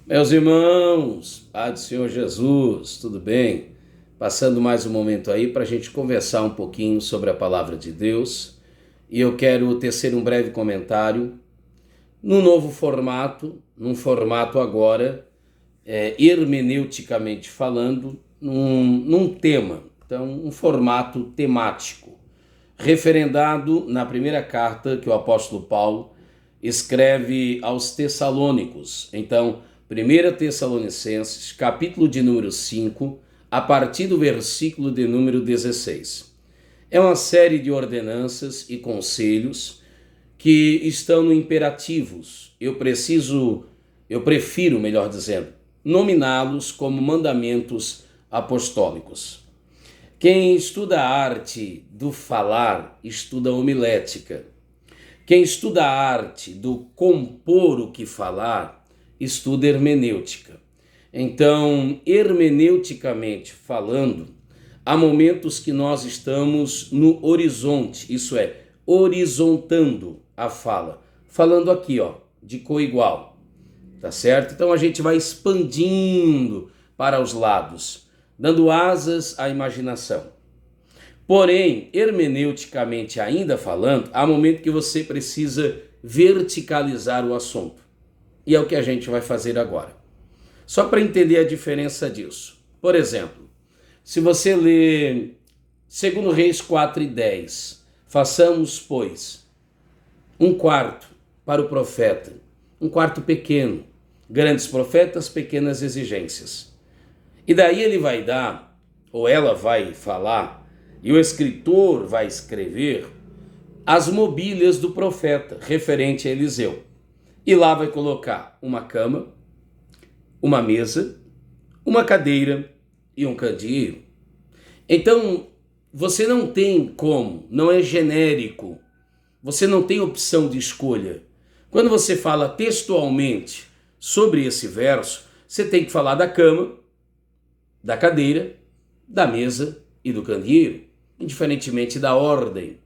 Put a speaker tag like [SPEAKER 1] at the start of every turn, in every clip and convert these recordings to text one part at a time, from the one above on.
[SPEAKER 1] Meus irmãos, Pai do Senhor Jesus, tudo bem? Passando mais um momento aí para a gente conversar um pouquinho sobre a palavra de Deus. E eu quero tecer um breve comentário num novo formato, num formato agora, hermeneuticamente falando, num tema. Então, um formato temático, referendado na primeira carta que o apóstolo Paulo escreve aos Tessalônicos. Então, 1 Tessalonicenses, capítulo de número 5, a partir do versículo de número 16. É uma série de ordenanças e conselhos que estão no imperativos. Eu prefiro, melhor dizendo, nominá-los como mandamentos apostólicos. Quem estuda a arte do falar, estuda homilética. Quem estuda a arte do compor o que falar, estuda hermenêutica. Então, hermeneuticamente falando, há momentos que nós estamos no horizonte, isso é, horizontando a fala. Falando aqui, de coigual, tá certo? Então a gente vai expandindo para os lados, dando asas à imaginação. Porém, hermeneuticamente ainda falando, há momento que você precisa verticalizar o assunto. E é o que a gente vai fazer agora. Só para entender a diferença disso. Por exemplo, se você lê 2 Reis 4:10, façamos, pois, um quarto para o profeta, um quarto pequeno, grandes profetas, pequenas exigências. E daí ele vai dar, ou ela vai falar, e o escritor vai escrever as mobílias do profeta, referente a Eliseu. E lá vai colocar uma cama, uma mesa, uma cadeira e um candeeiro. Então, você não tem como, não é genérico, você não tem opção de escolha. Quando você fala textualmente sobre esse verso, você tem que falar da cama, da cadeira, da mesa e do candeeiro, indiferentemente da ordem.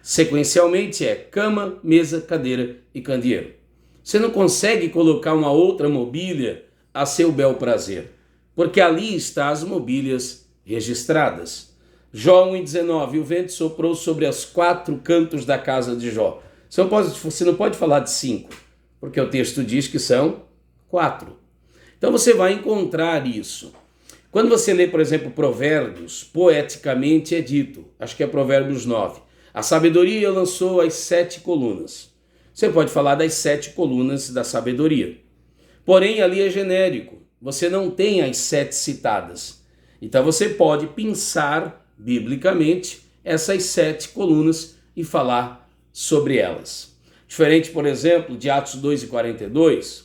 [SPEAKER 1] Sequencialmente é cama, mesa, cadeira e candeeiro. Você não consegue colocar uma outra mobília a seu bel prazer, porque ali estão as mobílias registradas. Jó 1:19, o vento soprou sobre os 4 cantos da casa de Jó. Você não pode falar de 5, porque o texto diz que são 4. Então você vai encontrar isso. Quando você lê, por exemplo, Provérbios, poeticamente é dito, acho que é Provérbios 9, a sabedoria lançou as 7 colunas. Você pode falar das 7 colunas da sabedoria. Porém, ali é genérico, você não tem as 7 citadas. Então você pode pensar biblicamente essas 7 colunas e falar sobre elas. Diferente, por exemplo, de Atos 2:42,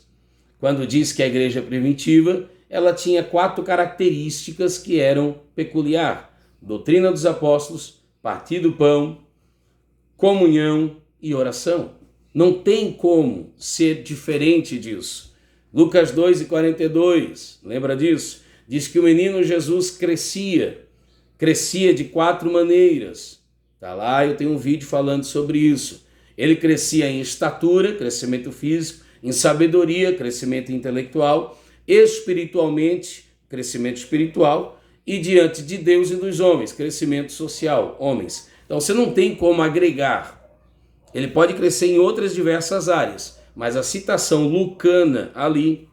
[SPEAKER 1] quando diz que a igreja primitiva ela tinha 4 características que eram peculiar: doutrina dos apóstolos, partir do pão, comunhão e oração. Não tem como ser diferente disso. Lucas 2:42, lembra disso? Diz que o menino Jesus crescia de 4 maneiras. Tá lá, eu tenho um vídeo falando sobre isso. Ele crescia em estatura, crescimento físico, em sabedoria, crescimento intelectual, espiritualmente, crescimento espiritual, e diante de Deus e dos homens, crescimento social, homens. Então você não tem como agregar. Ele pode crescer em outras diversas áreas, mas a citação lucana ali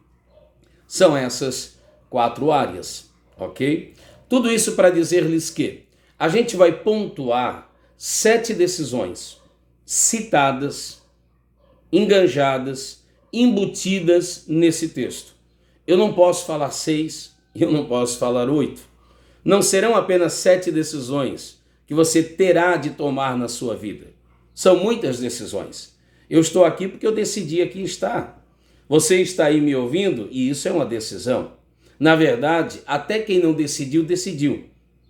[SPEAKER 1] são essas 4 áreas, ok? Tudo isso para dizer-lhes que a gente vai pontuar 7 decisões citadas, enganjadas, embutidas nesse texto. Eu não posso falar 6, eu não posso falar 8. Não serão apenas 7 decisões que você terá de tomar na sua vida. São muitas decisões. Eu estou aqui porque eu decidi aqui estar. Você está aí me ouvindo e isso é uma decisão. Na verdade, até quem não decidiu, decidiu.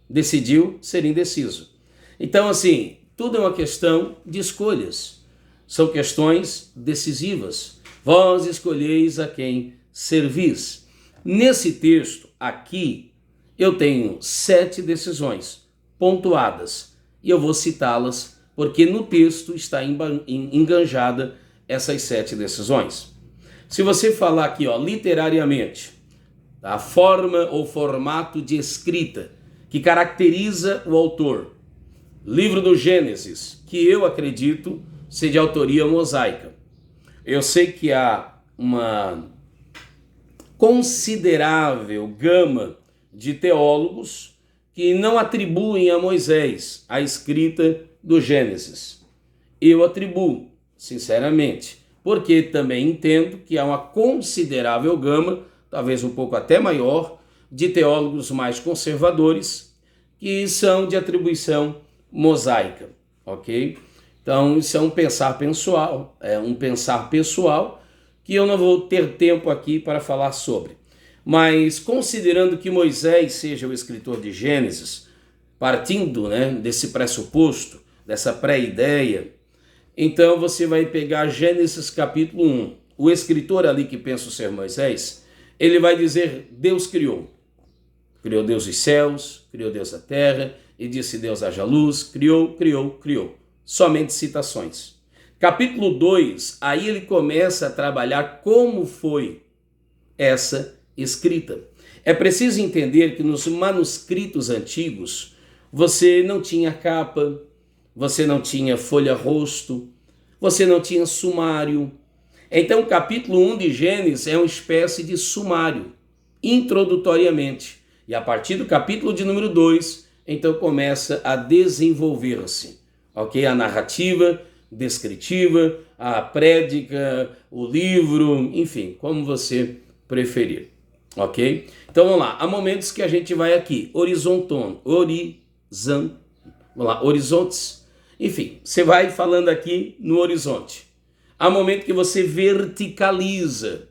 [SPEAKER 1] Decidiu ser indeciso. Então, assim, tudo é uma questão de escolhas. São questões decisivas. Vós escolheis a quem servis. Nesse texto aqui, eu tenho 7 decisões pontuadas e eu vou citá-las porque no texto está enganjada essas 7 decisões. Se você falar aqui, literariamente, a forma ou formato de escrita que caracteriza o autor, livro do Gênesis, que eu acredito ser de autoria mosaica. Eu sei que há uma considerável gama de teólogos que não atribuem a Moisés a escrita do Gênesis. Eu atribuo, sinceramente, porque também entendo que há uma considerável gama, talvez um pouco até maior, de teólogos mais conservadores que são de atribuição mosaica, ok? Então, isso é um pensar pessoal que eu não vou ter tempo aqui para falar sobre. Mas, considerando que Moisés seja o escritor de Gênesis, partindo desse pressuposto, dessa pré-ideia, então você vai pegar Gênesis capítulo 1. O escritor ali que pensa ser Moisés, ele vai dizer, Deus criou. Criou Deus os céus, criou Deus a terra, e disse Deus haja luz, criou. Somente citações. Capítulo 2, aí ele começa a trabalhar como foi essa escrita. É preciso entender que nos manuscritos antigos, você não tinha capa, você não tinha folha-rosto, você não tinha sumário. Então, o capítulo 1 de Gênesis é uma espécie de sumário, introdutoriamente. E a partir do capítulo de número 2, então começa a desenvolver-se, ok? A narrativa descritiva, a prédica, o livro, enfim, como você preferir, ok? Então, vamos lá. Há momentos que a gente vai aqui, horizontes. Enfim, você vai falando aqui no horizonte. Há momento que você verticaliza.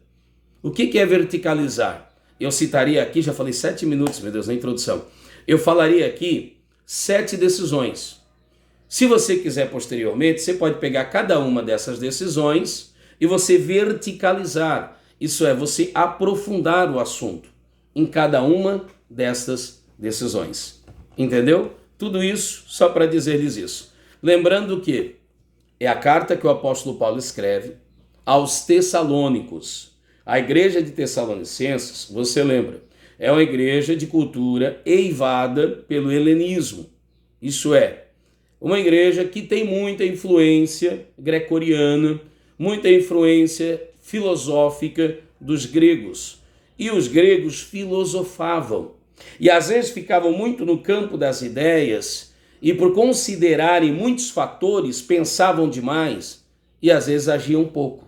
[SPEAKER 1] O que é verticalizar? Eu citaria aqui, já falei 7 minutos, meu Deus, na introdução. Eu falaria aqui 7 decisões. Se você quiser posteriormente, você pode pegar cada uma dessas decisões e você verticalizar. Isso é, você aprofundar o assunto em cada uma dessas decisões. Entendeu? Tudo isso só para dizer-lhes isso. Lembrando que é a carta que o apóstolo Paulo escreve aos Tessalônicos. A igreja de Tessalonicenses, você lembra, é uma igreja de cultura eivada pelo helenismo. Isso é, uma igreja que tem muita influência gregoriana, muita influência filosófica dos gregos. E os gregos filosofavam. E às vezes ficavam muito no campo das ideias e por considerarem muitos fatores, pensavam demais e às vezes agiam pouco.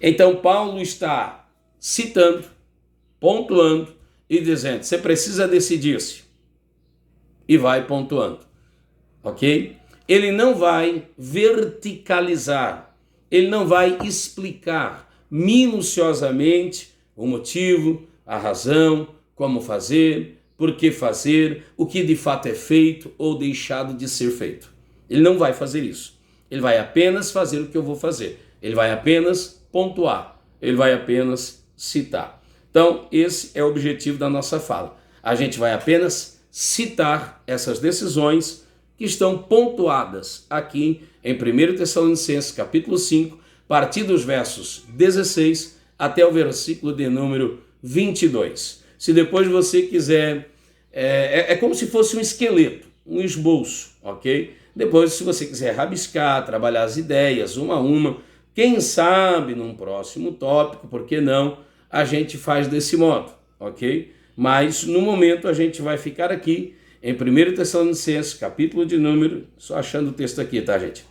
[SPEAKER 1] Então Paulo está citando, pontuando e dizendo, você precisa decidir-se. E vai pontuando, ok? Ele não vai verticalizar, ele não vai explicar minuciosamente o motivo, a razão, como fazer, por que fazer, o que de fato é feito ou deixado de ser feito. Ele não vai fazer isso. Ele vai apenas fazer o que eu vou fazer. Ele vai apenas pontuar. Ele vai apenas citar. Então, esse é o objetivo da nossa fala. A gente vai apenas citar essas decisões que estão pontuadas aqui em 1 Tessalonicenses, capítulo 5, a partir dos versos 16 até o versículo de número 22. Se depois você quiser, é como se fosse um esqueleto, um esboço, ok? Depois, se você quiser rabiscar, trabalhar as ideias uma a uma, quem sabe num próximo tópico, por que não, a gente faz desse modo, ok? Mas no momento a gente vai ficar aqui em 1 Tessalonicenses, capítulo de número, só achando o texto aqui, tá, gente?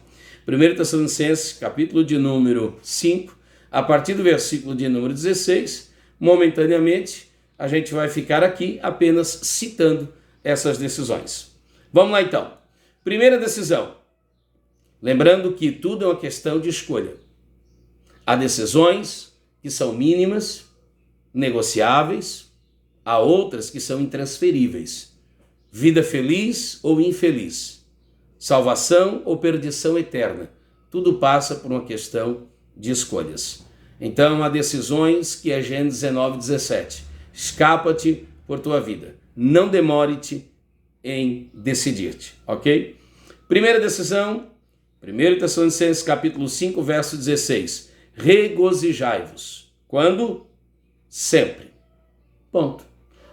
[SPEAKER 1] 1 Tessalonicenses, capítulo de número 5, a partir do versículo de número 16, momentaneamente, a gente vai ficar aqui apenas citando essas decisões. Vamos lá então. Primeira decisão. Lembrando que tudo é uma questão de escolha. Há decisões que são mínimas, negociáveis, há outras que são intransferíveis. Vida feliz ou infeliz. Salvação ou perdição eterna. Tudo passa por uma questão de escolhas. Então há decisões que é Gênesis 19:17. Escapa-te por tua vida. Não demore-te em decidir-te, ok? Primeira decisão, 1 Tessalonicenses capítulo 5, verso 16. Regozijai-vos. Quando? Sempre. Ponto.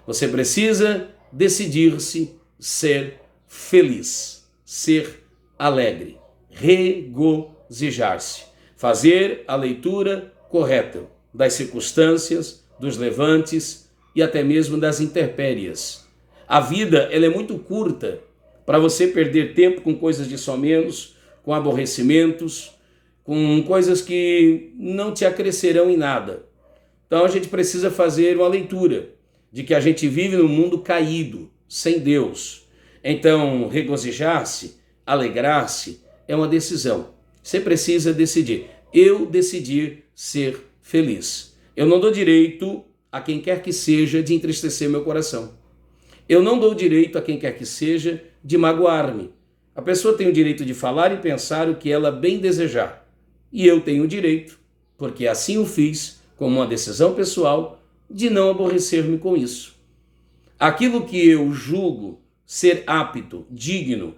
[SPEAKER 1] Você precisa decidir-se ser feliz, ser alegre, regozijar-se, fazer a leitura correta das circunstâncias, dos levantes e até mesmo das intempéries. A vida, ela é muito curta para você perder tempo com coisas de somenos, com aborrecimentos, com coisas que não te acrescerão em nada. Então a gente precisa fazer uma leitura de que a gente vive num mundo caído, sem Deus. Então, regozijar-se, alegrar-se, é uma decisão. Você precisa decidir. Eu decidi ser feliz. Eu não dou direito a quem quer que seja de entristecer meu coração. Eu não dou direito a quem quer que seja de magoar-me. A pessoa tem o direito de falar e pensar o que ela bem desejar. E eu tenho o direito, porque assim o fiz, como uma decisão pessoal, de não aborrecer-me com isso. Aquilo que eu julgo ser apto, digno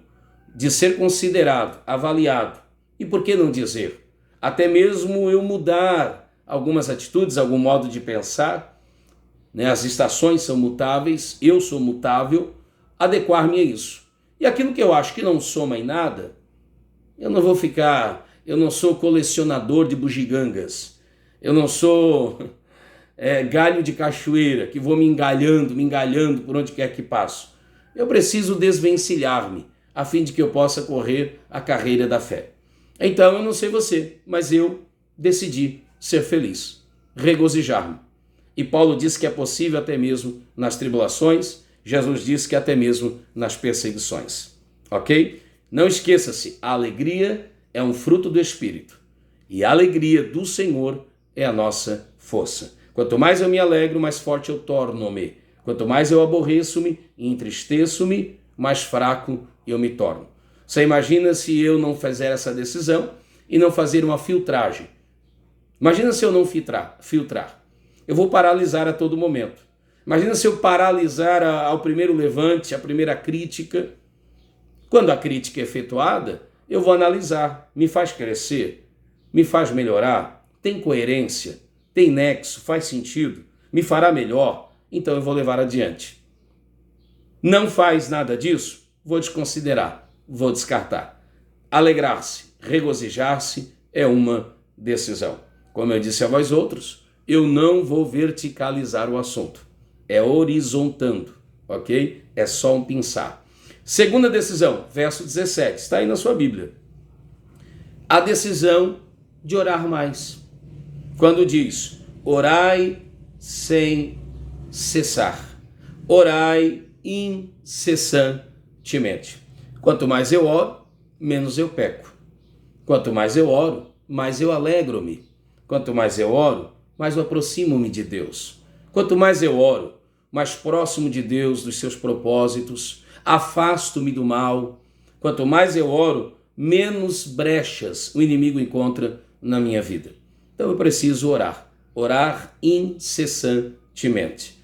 [SPEAKER 1] de ser considerado, avaliado, e por que não dizer? Até mesmo eu mudar algumas atitudes, algum modo de pensar, né? As estações são mutáveis, eu sou mutável, adequar-me a isso. E aquilo que eu acho que não soma em nada, eu não sou colecionador de bugigangas, eu não sou galho de cachoeira, que vou me engalhando por onde quer que passo. Eu preciso desvencilhar-me, a fim de que eu possa correr a carreira da fé. Então, eu não sei você, mas eu decidi ser feliz, regozijar-me. E Paulo diz que é possível até mesmo nas tribulações, Jesus diz que até mesmo nas perseguições. Ok? Não esqueça-se, a alegria é um fruto do Espírito. E a alegria do Senhor é a nossa força. Quanto mais eu me alegro, mais forte eu torno-me. Quanto mais eu aborreço-me e entristeço-me, mais fraco eu me torno. Você imagina se eu não fizer essa decisão e não fazer uma filtragem. Imagina se eu não filtrar. Eu vou paralisar a todo momento. Imagina se eu paralisar ao primeiro levante, a primeira crítica. Quando a crítica é efetuada, eu vou analisar. Me faz crescer? Me faz melhorar? Tem coerência? Tem nexo? Faz sentido? Me fará melhor? Então eu vou levar adiante. Não faz nada disso? Vou desconsiderar, vou descartar. Alegrar-se, regozijar-se é uma decisão. Como eu disse a vós outros, eu não vou verticalizar o assunto. É horizontando, ok? É só um pensar. Segunda decisão, verso 17, está aí na sua Bíblia. A decisão de orar mais. Quando diz, orai sem cessar. Orai incessantemente. Quanto mais eu oro, menos eu peco. Quanto mais eu oro, mais eu alegro-me. Quanto mais eu oro, mais eu aproximo-me de Deus. Quanto mais eu oro, mais próximo de Deus, dos seus propósitos, afasto-me do mal. Quanto mais eu oro, menos brechas o inimigo encontra na minha vida. Então eu preciso orar. Orar incessantemente.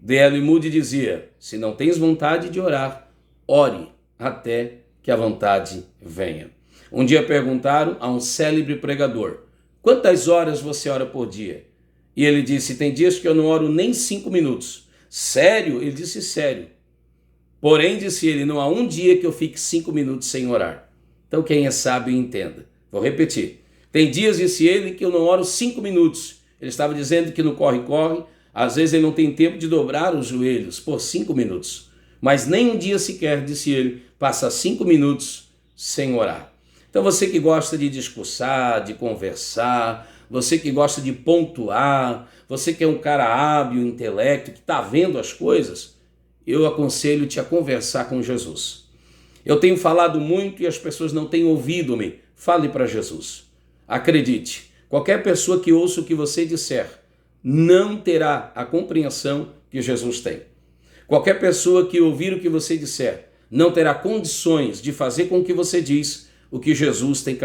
[SPEAKER 1] D.L. Moody dizia, se não tens vontade de orar, ore até que a vontade venha. Um dia perguntaram a um célebre pregador, quantas horas você ora por dia? E ele disse, tem dias que eu não oro nem 5 minutos. Sério? Ele disse, sério. Porém, disse ele, não há um dia que eu fique 5 minutos sem orar. Então quem é sábio entenda. Vou repetir. Tem dias, disse ele, que eu não oro 5 minutos. Ele estava dizendo que no corre-corre, às vezes ele não tem tempo de dobrar os joelhos por 5 minutos. Mas nem um dia sequer, disse ele, passa 5 minutos sem orar. Então você que gosta de discursar, de conversar, você que gosta de pontuar, você que é um cara hábil, intelecto, que está vendo as coisas, eu aconselho-te a conversar com Jesus. Eu tenho falado muito e as pessoas não têm ouvido-me. Fale para Jesus. Acredite, qualquer pessoa que ouça o que você disser não terá a compreensão que Jesus tem. Qualquer pessoa que ouvir o que você disser não terá condições de fazer com que você diz o que Jesus tem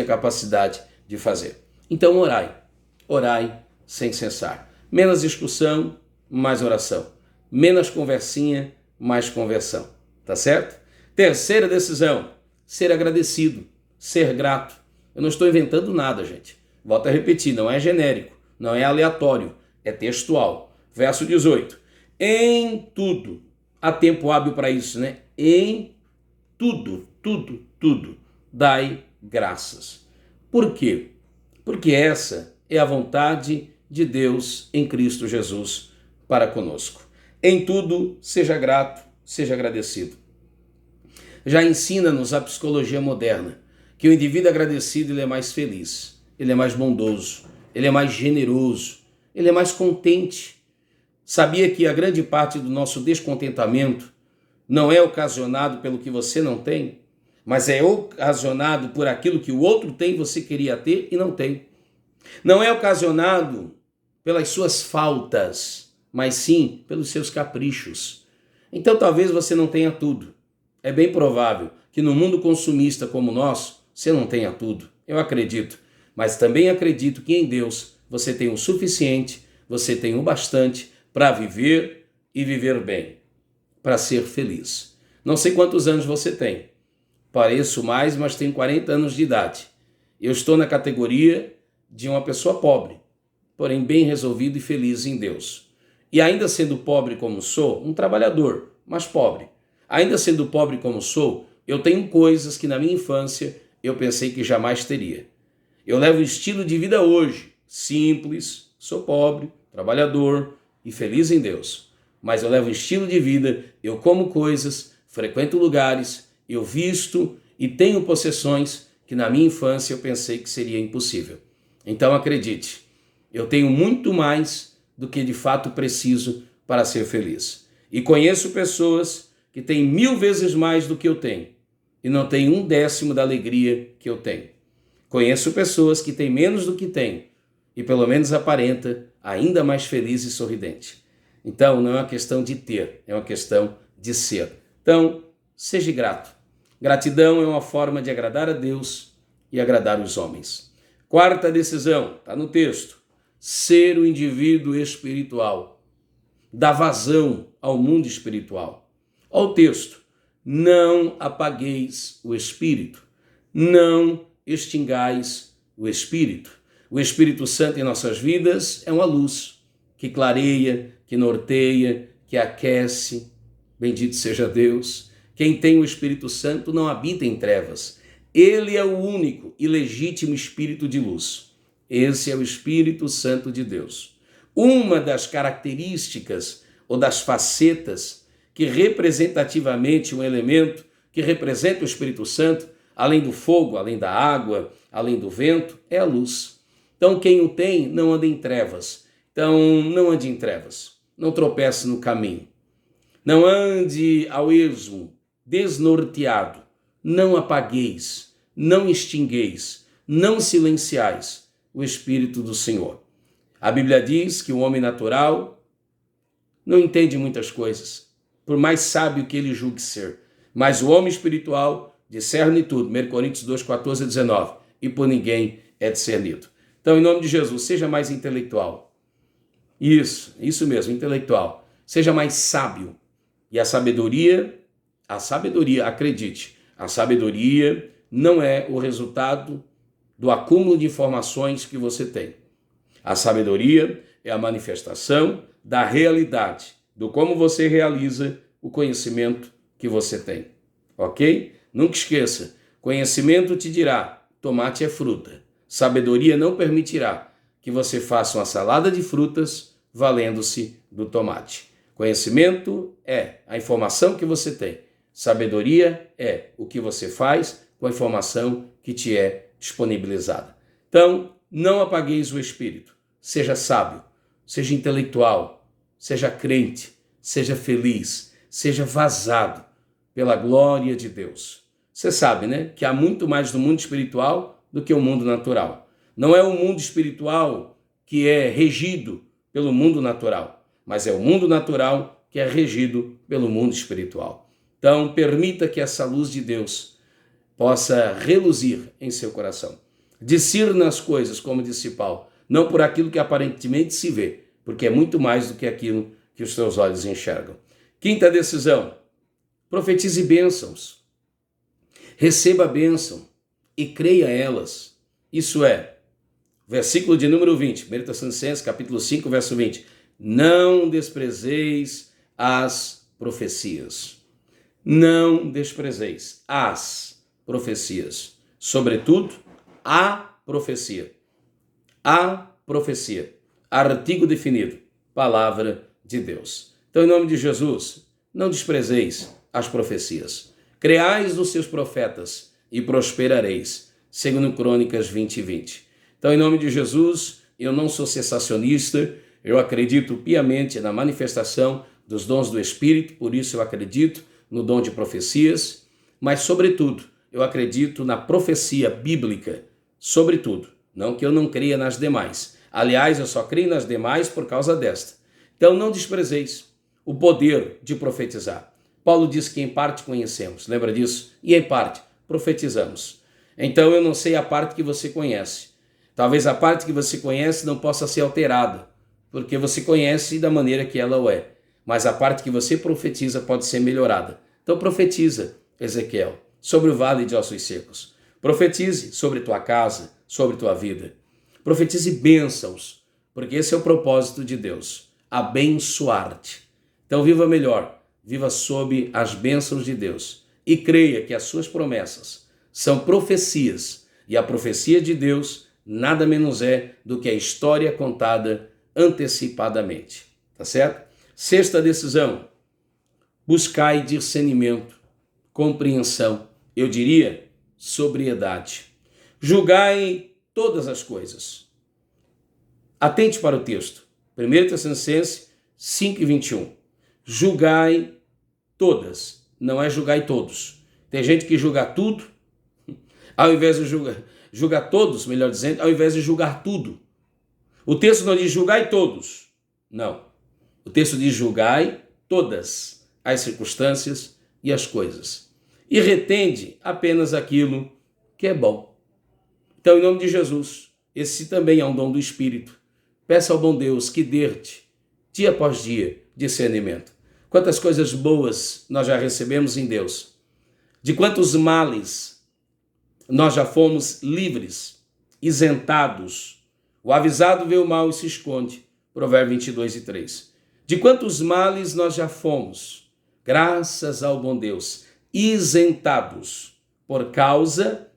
[SPEAKER 1] a capacidade de fazer. Então orai sem cessar. Menos discussão, mais oração. Menos conversinha, mais conversão. Tá certo? Terceira decisão, ser agradecido, ser grato. Eu não estou inventando nada, gente. Volto a repetir, não é genérico, não é aleatório, é textual. Verso 18. Em tudo. Há tempo hábil para isso, né? Em tudo, tudo, dai graças. Por quê? Porque essa é a vontade de Deus em Cristo Jesus para conosco. Em tudo, seja grato, seja agradecido. Já ensina-nos a psicologia moderna que o indivíduo agradecido ele é mais feliz, ele é mais bondoso, ele é mais generoso, ele é mais contente. Sabia que a grande parte do nosso descontentamento não é ocasionado pelo que você não tem, mas é ocasionado por aquilo que o outro tem e você queria ter e não tem. Não é ocasionado pelas suas faltas, mas sim pelos seus caprichos. Então talvez você não tenha tudo. É bem provável que no mundo consumista como o nosso, você não tenha tudo. Eu acredito. Mas também acredito que em Deus você tem o suficiente, você tem o bastante para viver e viver bem, para ser feliz. Não sei quantos anos você tem. Pareço mais, mas tenho 40 anos de idade. Eu estou na categoria de uma pessoa pobre, porém bem resolvido e feliz em Deus. E ainda sendo pobre como sou, um trabalhador, mas pobre. Ainda sendo pobre como sou, eu tenho coisas que na minha infância eu pensei que jamais teria. Eu levo um estilo de vida hoje, simples, sou pobre, trabalhador e feliz em Deus. Mas eu levo um estilo de vida, eu como coisas, frequento lugares, eu visto e tenho possessões que na minha infância eu pensei que seria impossível. Então acredite, eu tenho muito mais do que de fato preciso para ser feliz. E conheço pessoas que têm 1000 vezes mais do que eu tenho e não têm 1/10 da alegria que eu tenho. Conheço pessoas que têm menos do que tenho e pelo menos aparenta ainda mais feliz e sorridente. Então não é uma questão de ter, é uma questão de ser. Então, seja grato. Gratidão é uma forma de agradar a Deus e agradar os homens. Quarta decisão, está no texto. Ser o indivíduo espiritual. Dá vazão ao mundo espiritual. Olha o texto. Não apagueis o espírito. Não extingais o espírito. O Espírito Santo em nossas vidas é uma luz que clareia, que norteia, que aquece. Bendito seja Deus. Quem tem o Espírito Santo não habita em trevas. Ele é o único e legítimo Espírito de luz. Esse é o Espírito Santo de Deus. Uma das características ou das facetas que representativamente um elemento que representa o Espírito Santo, além do fogo, além da água, além do vento, é a luz. Então quem o tem não anda em trevas. Então não ande em trevas. Não tropece no caminho. Não ande ao esmo, desnorteado. Não apagueis, não extingueis, não silenciais o Espírito do Senhor. A Bíblia diz que o homem natural não entende muitas coisas, por mais sábio que ele julgue ser. Mas o homem espiritual discerne tudo. 1 Coríntios 2, 14 a 19. E por ninguém é discernido. Então, em nome de Jesus, seja mais intelectual. Isso mesmo, intelectual. Seja mais sábio. E a sabedoria, acredite, a sabedoria não é o resultado do acúmulo de informações que você tem. A sabedoria é a manifestação da realidade, do como você realiza o conhecimento que você tem. Ok? Nunca esqueça, conhecimento te dirá, tomate é fruta. Sabedoria não permitirá que você faça uma salada de frutas valendo-se do tomate. Conhecimento é a informação que você tem. Sabedoria é o que você faz com a informação que te é disponibilizada. Então, não apagueis o espírito. Seja sábio, seja intelectual, seja crente, seja feliz, seja vazado pela glória de Deus. Você sabe, né, que há muito mais no mundo espiritual do que o mundo natural. Não é o mundo espiritual que é regido pelo mundo natural, mas é o mundo natural que é regido pelo mundo espiritual. Então, permita que essa luz de Deus possa reluzir em seu coração. Discirna as coisas, como disse Paulo, não por aquilo que aparentemente se vê, porque é muito mais do que aquilo que os teus olhos enxergam. Quinta decisão, profetize bênçãos. Receba a bênção e creia elas. Isso é, versículo de número 20, 1 Tessalonicenses, capítulo 5, verso 20. Não desprezeis as profecias. Não desprezeis as profecias. Sobretudo, a profecia. A profecia. Artigo definido. Palavra de Deus. Então, em nome de Jesus, não desprezeis as profecias. Creais nos seus profetas e prosperareis. Segundo Crônicas 20 e 20. Então, em nome de Jesus, eu não sou sensacionista, eu acredito piamente na manifestação dos dons do Espírito, por isso eu acredito no dom de profecias, mas, sobretudo, eu acredito na profecia bíblica, sobretudo, não que eu não creia nas demais. Aliás, eu só creio nas demais por causa desta. Então, não desprezeis o poder de profetizar. Paulo diz que em parte conhecemos, lembra disso? E em parte profetizamos. Então, eu não sei a parte que você conhece. Talvez a parte que você conhece não possa ser alterada, porque você conhece da maneira que ela o é. Mas a parte que você profetiza pode ser melhorada. Então profetiza, Ezequiel, sobre o vale de ossos secos. Profetize sobre tua casa, sobre tua vida. Profetize bênçãos, porque esse é o propósito de Deus, abençoar-te. Então viva melhor, viva sob as bênçãos de Deus e creia que as suas promessas são profecias e a profecia de Deus nada menos é do que a história contada antecipadamente, tá certo? Sexta decisão, buscai discernimento, compreensão, eu diria sobriedade. Julgai todas as coisas. Atente para o texto, 1 Tessalonicenses 5 e 21. Julgai todas, não é julgai todos. Tem gente que julga tudo, ao invés de julgar todos, melhor dizendo, ao invés de julgar tudo. O texto não diz julgai todos, não. O texto diz julgai todas as circunstâncias e as coisas. E retende apenas aquilo que é bom. Então, em nome de Jesus, esse também é um dom do Espírito. Peça ao bom Deus que dê-te, dia após dia, discernimento. Quantas coisas boas nós já recebemos em Deus. De quantos males nós já fomos livres, isentados. O avisado vê o mal e se esconde. Provérbio 22 e 3. De quantos males nós já fomos, graças ao bom Deus, isentados por causa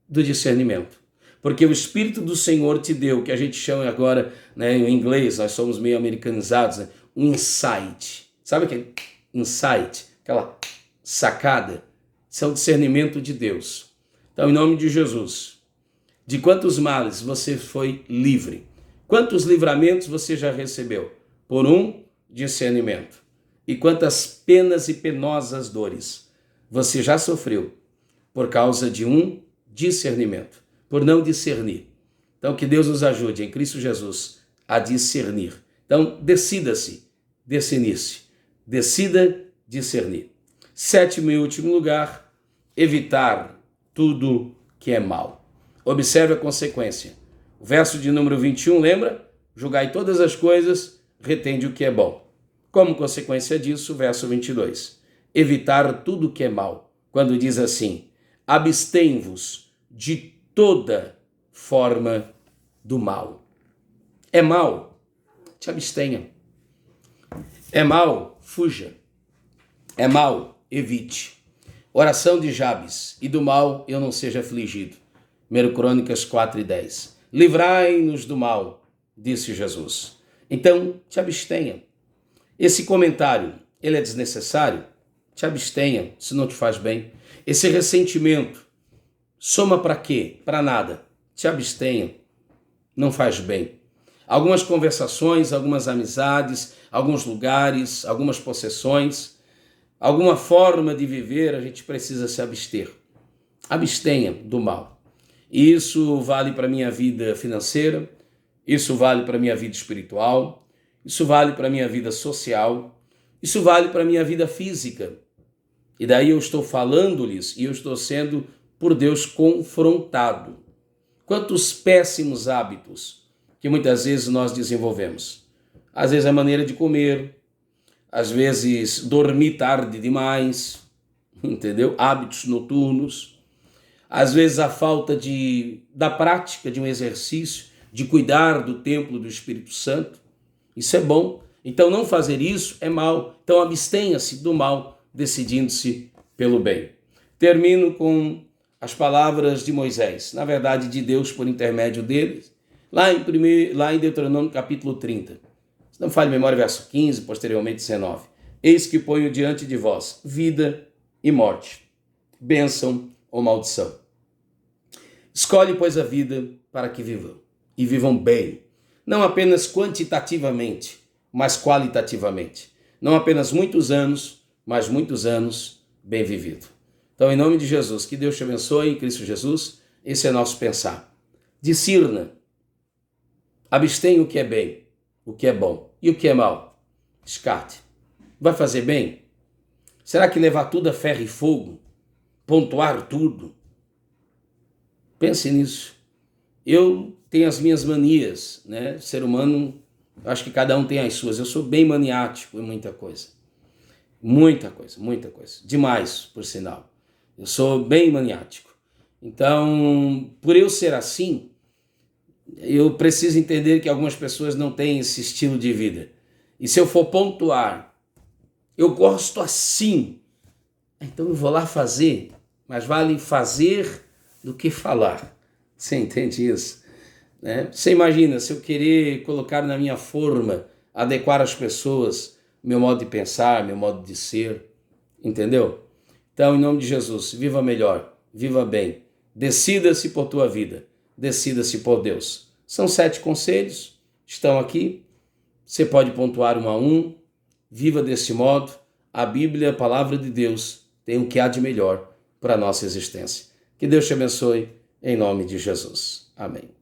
[SPEAKER 1] do discernimento. Porque o Espírito do Senhor te deu, que a gente chama agora, né, em inglês, nós somos meio americanizados, né, um insight. Sabe aquele insight? Aquela sacada? Isso é o discernimento de Deus. Então, em nome de Jesus, de quantos males você foi livre? Quantos livramentos você já recebeu? Por um discernimento. E quantas penas e penosas dores você já sofreu por causa de um discernimento, por não discernir. Então, que Deus nos ajude em Cristo Jesus a discernir. Então, decida-se, discernir-se. Decida discernir. Sétimo e último lugar, evitar tudo que é mal. Observe a consequência. O verso de número 21, lembra? Julgai todas as coisas, retende o que é bom. Como consequência disso, o verso 22. Evitar tudo que é mal. Quando diz assim, abstém-vos de toda forma do mal. É mal? Te abstenha. É mal? Fuja. É mal? Evite. Oração de Jabes, e do mal eu não seja afligido. 1 Crônicas 4 e 10. Livrai-nos do mal, disse Jesus. Então, te abstenha. Esse comentário, ele é desnecessário? Te abstenha, se não te faz bem. Esse ressentimento, soma para quê? Para nada. Te abstenha, não faz bem. Algumas conversações, algumas amizades, alguns lugares, algumas possessões, alguma forma de viver, a gente precisa se abster. Abstenha do mal. Isso vale para a minha vida financeira, isso vale para a minha vida espiritual, isso vale para a minha vida social, isso vale para a minha vida física. E daí eu estou falando-lhes e eu estou sendo, por Deus, confrontado. Quantos péssimos hábitos que muitas vezes nós desenvolvemos. Às vezes a maneira de comer, às vezes dormir tarde demais, entendeu? Hábitos noturnos. às vezes a falta da prática de um exercício, de cuidar do templo do Espírito Santo. Isso é bom. Então não fazer isso é mal. Então abstenha-se do mal, decidindo-se pelo bem. Termino com as palavras de Moisés, na verdade de Deus por intermédio deles, lá em Deuteronômio capítulo 30. Se não falha a memória, verso 15, posteriormente 19. Eis que ponho diante de vós vida e morte, bênção ou maldição. Escolhe, pois, a vida para que vivam, e vivam bem, não apenas quantitativamente, mas qualitativamente. Não apenas muitos anos, mas muitos anos bem vivido. Então, em nome de Jesus, que Deus te abençoe em Cristo Jesus. Esse é nosso pensar. Discirna, abstenha o que é bem, o que é bom e o que é mal. Descarte. Vai fazer bem? Será que levar tudo a ferro e fogo? Pontuar tudo? Pense nisso. Eu tenho as minhas manias, né? Ser humano, acho que cada um tem as suas. Eu sou bem maniático em muita coisa. Muita coisa, muita coisa. Demais, por sinal. Eu sou bem maniático. Então, por eu ser assim, eu preciso entender que algumas pessoas não têm esse estilo de vida. E se eu for pontuar, eu gosto assim, então eu vou lá fazer, mas vale fazer do que falar. Você entende isso? Né? Você imagina, se eu querer colocar na minha forma, adequar às pessoas, meu modo de pensar, meu modo de ser, entendeu? Então, em nome de Jesus, viva melhor, viva bem, decida-se por tua vida, decida-se por Deus. São 7 conselhos, estão aqui, você pode pontuar 1 a 1, viva desse modo. A Bíblia, a palavra de Deus, tem o que há de melhor para a nossa existência. Que Deus te abençoe, em nome de Jesus. Amém.